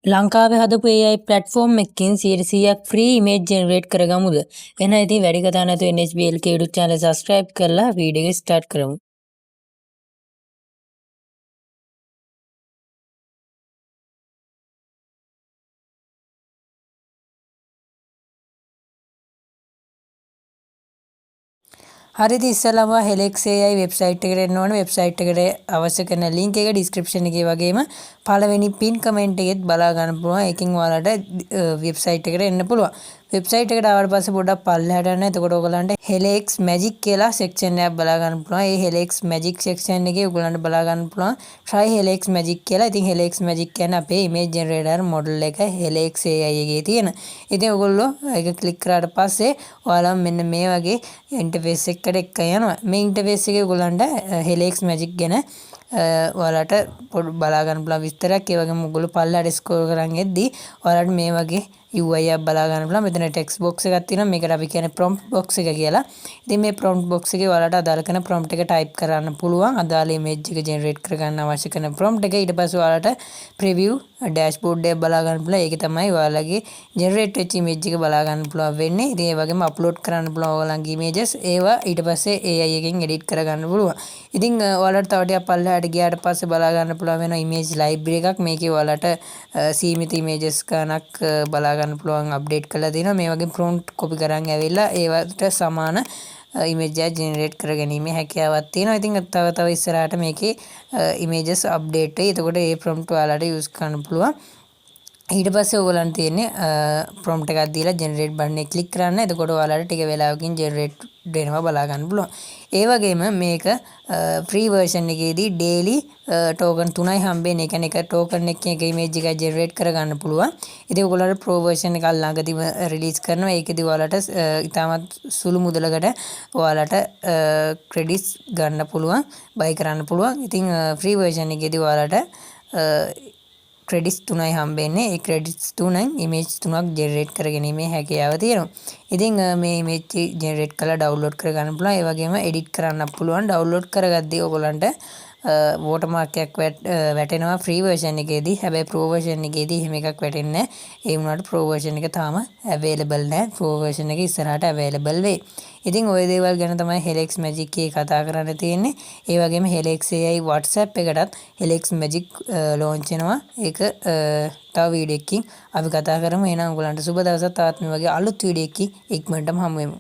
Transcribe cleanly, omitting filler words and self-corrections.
ලංකාවේ හදපු AI platform එකකින් 100%ක් free image generate කරගමුද? එහෙනම් ඉතින් වැඩි කතා නැතුව NHBLK YouTube channel subscribe කරලා වීඩියෝ එක start කරමු. හරිද ඉස්සෙල්ලාම Helix AI website එකට එන්න ඕනේ. website එකට අවශ්‍ය කරන link එක description එකේ වගේම පළවෙනි pin comment එකෙත් බලා ගන්න පුළුවන්. ඒකෙන් ඔයාලට website එකට එන්න පුළුවන්. website එකට ආවට පස්සේ පොඩ්ඩක් පල්ලෙහාට යන්න. එතකොට ඔයගලන්ට Helix Magic කියලා section එකක් බලා ගන්න පුළුවන්. ඒ Helix Magic section එකේ ඔයගලන්ට බලා ගන්න පුළුවන් try Helix Magic කියලා. ඉතින් Helix Magic කියන්නේ අපේ image generator model එක Helix AI එකේ තියෙන. ඉතින් ඔයගොල්ලෝ ඒක click කරාට පස්සේ ඔයාලා මෙන්න මේ වගේ interface එකකට එක්ක යනවා. මේ interface එකේ ඔයගලන්ට Helix Magic ගැන ඔයාලට පොඩ්ඩක් බලා ගන්න පුළුවන් විස්තරයක්. ඒ වගේම ඔයගොල්ලෝ පල්ලෙහාට scroll කරන් එද්දී ඔයාලට මේ වගේ UI එකක් බලා ගන්න පුළුවන්. මෙතන text box එකක් තියෙනවා. මේකට අපි කියන්නේ prompt box එක කියලා. ඉතින් මේ prompt box එකේ ඔයාලට අදාළ කරන prompt එක type කරන්න පුළුවන්. අදාළ image එක generate කරගන්න අවශ්‍ය කරන prompt එක. ඊට පස්සේ ඔයාලට preview dashboard එක බලා ගන්න පුළුවන්. ඒකේ තමයි ඔයාලගේ generate වෙච්ච image එක බලා ගන්න පුළුවන් වෙන්නේ. ඉතින් ඒ වගේම upload කරන්න පුළුවන් ඔයාලගේ images. ඒවා ඊට පස්සේ AI එකෙන් edit කරගන්න පුළුවන්. ඉතින් ඔයාලට තව ටිකක් පල්ලෙහාට ගියාට පස්සේ බලා ගන්න පුළුවන් වෙනවා image library එකක්. මේකේ ඔයාලට සීමිත images ගණක් බලා ගන්න පුළුවන් අප්ඩේට් කරලා දෙනවා. මේ වගේ prompt copy කරන් ඇවිල්ලා ඒවට සමාන image එක generate කරගැනීමේ හැකියාවක් තියෙනවා. ඉතින් තව ඉස්සරහට මේකේ images update වෙයි. එතකොට ඒ prompt ඔයාලට use කරන්න පුළුවන්. ඊට පස්සේ ඔයගලන්ට තියෙන්නේ prompt එකක් දීලා generate button එක click කරන්න. එතකොට ඔයාලට ටික වෙලාවකින් generate වෙනවා බලා ගන්න පුළුවන්. ඒ වගේම මේක free version එකේදී daily token 3යි හම්බෙන්නේ. ඒ කියන්නේ එක token එකකින් එක image එකක් generate කරගන්න පුළුවන්. ඉතින් ඔයගොල්ලන්ට pro version එක ළඟදීම release කරනවා. ඒකෙදි ඔයාලට ඉතාමත් සුළු මුදලකට ඔයාලට credits ගන්න පුළුවන්, buy කරන්න පුළුවන්. ඉතින් free version එකේදී ඔයාලට credits 3යි හම්බෙන්නේ. ඒ credits 3න් image 3ක් generate කරගැනීමේ හැකියාව තියෙනවා. ඉතින් මේ image generate කරලා download කරගන්න පුළුවන්. ඒ වගේම edit කරන්න පුළුවන්. download කරගද්දී ඔයගලන්ට watermark එකක් වැටෙනවා free version එකේදී. හැබැයි pro version එකේදී එහෙම එකක් වැටෙන්නේ නැහැ. ඒ වුණාට pro version එක තාම available නැහැ. pro version එක ඉස්සරහට available වෙයි. ඉතින් ওই දේවල් ගැන තමයි Helix Magic එකේ කතා කරන්න තියෙන්නේ. ඒ වගේම Helix AI WhatsApp එකටත් Helix Magic launch වෙනවා. ඒක තව වීඩියෝ එකකින් අපි කතා කරමු. එහෙනම් ඔයගලන්ට සුබ දවසක්. තාත් මේ වගේ අලුත් වීඩියෝ එකකින් ඉක්මනටම හමු වෙමු.